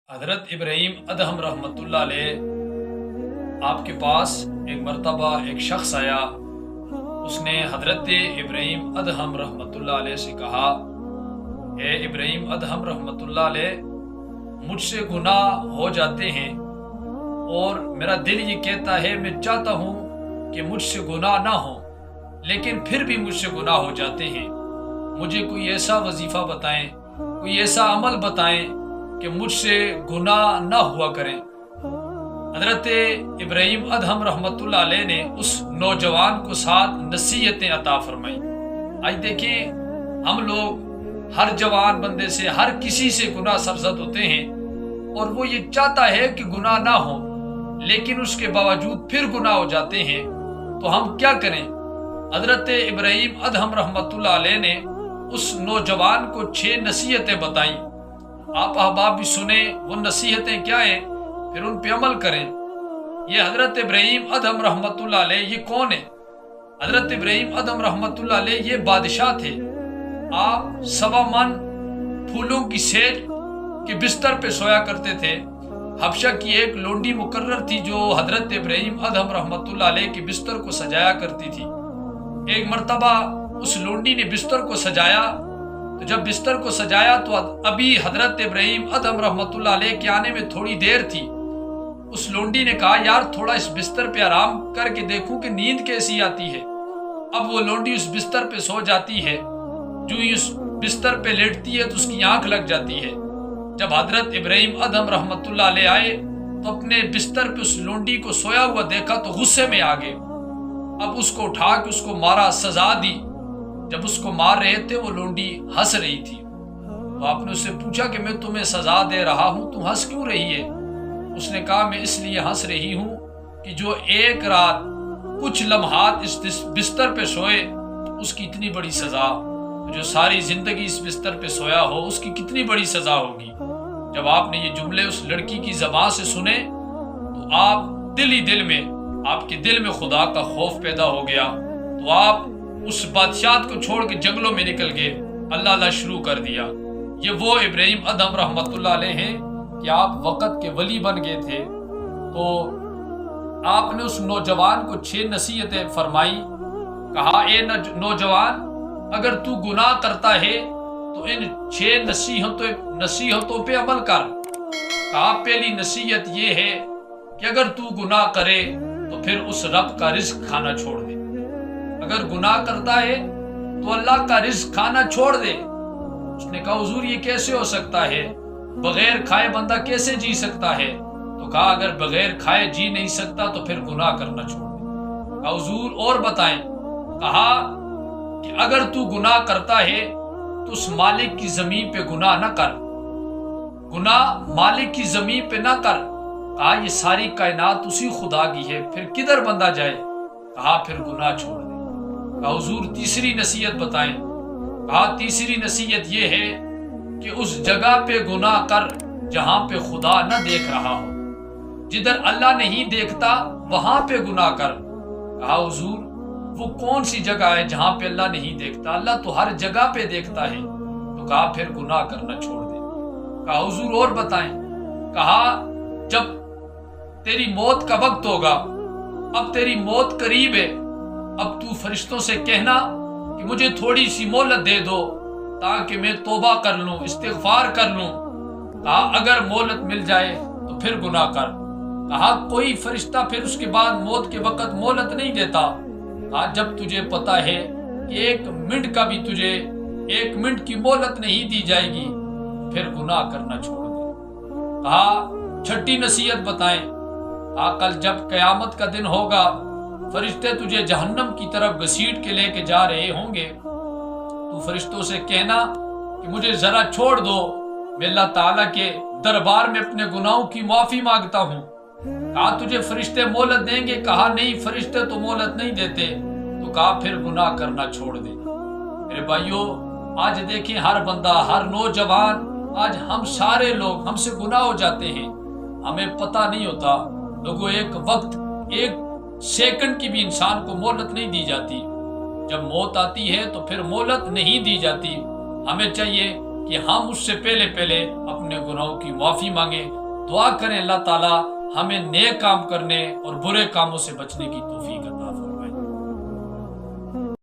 حضرت ابراہیم ادہم رحمۃ اللہ علیہ آپ کے پاس ایک مرتبہ ایک شخص آیا. اس نے حضرت ابراہیم ادہم رحمۃ اللہ علیہ سے کہا، اے ابراہیم ادہم رحمۃ اللہ علیہ، مجھ سے گناہ ہو جاتے ہیں اور میرا دل یہ کہتا ہے، میں چاہتا ہوں کہ مجھ سے گناہ نہ ہو، لیکن پھر بھی مجھ سے گناہ ہو جاتے ہیں. مجھے کوئی ایسا وظیفہ بتائیں، کوئی ایسا عمل بتائیں کہ مجھ سے گناہ نہ ہوا کریں. حضرت ابراہیم ادہم رحمۃ اللہ علیہ نے اس نوجوان کو 7 نصیحتیں عطا فرمائی. آج دیکھیں، ہم لوگ ہر جوان بندے سے، ہر کسی سے گناہ سرزد ہوتے ہیں اور وہ یہ چاہتا ہے کہ گناہ نہ ہو، لیکن اس کے باوجود پھر گناہ ہو جاتے ہیں. تو ہم کیا کریں؟ حضرت ابراہیم ادہم رحمۃ اللہ علیہ نے اس نوجوان کو 6 نصیحتیں بتائیں. آپ احباب بھی سنیں وہ نصیحتیں کیا ہیں، پھر ان پہ عمل کریں. یہ حضرت ابراہیم ادہم رحمۃ اللہ علیہ یہ کون ہے؟ حضرت ابراہیم ادہم رحمۃ اللہ علیہ یہ بادشاہ تھے. آپ 1.25 من پھولوں کی سیج کے بستر پہ سویا کرتے تھے. حبشہ کی ایک لونڈی مقرر تھی جو حضرت ابراہیم ادہم رحمۃ اللہ علیہ کے بستر کو سجایا کرتی تھی. ایک مرتبہ اس لونڈی نے بستر کو سجایا، تو جب بستر کو سجایا تو ابھی حضرت ابراہیم ادہم رحمۃ اللہ علیہ کے آنے میں تھوڑی دیر تھی. اس لونڈی نے کہا، یار تھوڑا اس بستر پہ آرام کر کے دیکھوں کہ نیند کیسی آتی ہے. اب وہ لونڈی اس بستر پہ سو جاتی ہے. جو ہی اس بستر پہ لیٹتی ہے تو اس کی آنکھ لگ جاتی ہے. جب حضرت ابراہیم ادہم رحمۃ اللہ علیہ آئے تو اپنے بستر پہ اس لونڈی کو سویا ہوا دیکھا تو غصے میں آ گئے. اب اس کو اٹھا کے اس کو مارا، سزا دی. جب اس کو مار رہے تھے وہ لونڈی ہنس رہی تھی. تو آپ نے اس سے پوچھا کہ میں تمہیں سزا دے رہا ہوں، تم ہنس کیوں رہی ہے؟ اس نے کہا، میں اس لیے ہنس رہی ہوں کہ جو ایک رات کچھ لمحات اس بستر پہ سوئے اس کی اتنی بڑی سزا، جو ساری زندگی اس بستر پہ سویا ہو اس کی کتنی بڑی سزا ہوگی. جب آپ نے یہ جملے اس لڑکی کی زبان سے سنے تو آپ آپ کے دل میں خدا کا خوف پیدا ہو گیا. تو آپ اس بادشاہت کو چھوڑ کے جنگلوں میں نکل گئے، اللہ اللہ شروع کر دیا. یہ وہ ابراہیم ادہم رحمۃ اللہ علیہ ہیں کہ آپ وقت کے ولی بن گئے تھے. تو آپ نے اس نوجوان کو 6 نصیحتیں فرمائی. کہا، اے نوجوان، اگر تو گناہ کرتا ہے تو ان 6 نصیحتوں پہ عمل کر. کہا، پہلی نصیحت یہ ہے کہ اگر تو گناہ کرے تو پھر اس رب کا رزق کھانا چھوڑ دے. اگر گناہ کرتا ہے تو اللہ کا رزق کھانا چھوڑ دے. اس نے کہا، حضور یہ کیسے ہو سکتا ہے؟ بغیر کھائے بندہ کیسے جی سکتا ہے؟ تو کہا، اگر بغیر کھائے جی نہیں سکتا تو پھر گناہ کرنا چھوڑ دے. کہا، حضور اور بتائیں. کہا کہ اگر تو گناہ کرتا ہے تو اس مالک کی زمین پہ گناہ نہ کر. گناہ مالک کی زمین پہ نہ کر. کہا، یہ ساری کائنات اسی خدا کی ہے، پھر کدھر بندہ جائے؟ کہا، پھر گناہ چھوڑ دے. کہا، حضور تیسری نصیحت بتائیں. کہا، تیسری نصیحت یہ ہے کہ اس جگہ پہ گناہ کر جہاں پہ خدا نہ دیکھ رہا ہو. جدھر اللہ نہیں دیکھتا وہاں پہ گناہ کر. کہا، حضور وہ کون سی جگہ ہے جہاں پہ اللہ نہیں دیکھتا؟ اللہ تو ہر جگہ پہ دیکھتا ہے. تو کہا، پھر گناہ کرنا چھوڑ دے. کہا، حضور اور بتائیں. کہا، جب تیری موت کا وقت ہوگا، اب تیری موت قریب ہے، اب تو فرشتوں سے کہنا کہ مجھے تھوڑی سی مہلت دے دو تاکہ میں توبہ کر لوں، استغفار کر لوں. کہا، اگر مہلت مل جائے تو پھر گناہ کر. کہا، کوئی فرشتہ پھر اس کے بعد موت کے وقت مہلت نہیں دیتا. کہا، جب تجھے پتا ہے کہ 1 منٹ کا بھی تجھے 1 منٹ کی مہلت نہیں دی جائے گی، پھر گناہ کرنا چھوڑ دے. کہا، چھٹی نصیحت بتائیں. کہا، کل جب قیامت کا دن ہوگا، فرشتے تجھے جہنم کی طرف گھسیٹ کے لے کے جا رہے ہوں گے، تو فرشتوں سے کہنا کہ مجھے ذرا چھوڑ دو، میں اللہ تعالیٰ کے دربار میں اپنے گناہوں کی معافی مانگتا ہوں. کہا، تجھے فرشتے مہلت دیں گے؟ کہا، نہیں، فرشتے تو مہلت نہیں دیتے. تو کہا، پھر گناہ کرنا چھوڑ دے. میرے بھائیوں، آج دیکھیں ہر بندہ، ہر نوجوان، آج ہم سارے لوگ، ہم سے گناہ ہو جاتے ہیں، ہمیں پتہ نہیں ہوتا. لوگوں، ایک وقت، 1 سیکنڈ کی بھی انسان کو مہلت نہیں دی جاتی. جب موت آتی ہے تو پھر مہلت نہیں دی جاتی. ہمیں چاہیے کہ ہم اس سے پہلے پہلے اپنے گناہوں کی معافی مانگیں، دعا کریں اللہ تعالیٰ ہمیں نیک کام کرنے اور برے کاموں سے بچنے کی توفیق عطا فرمائے۔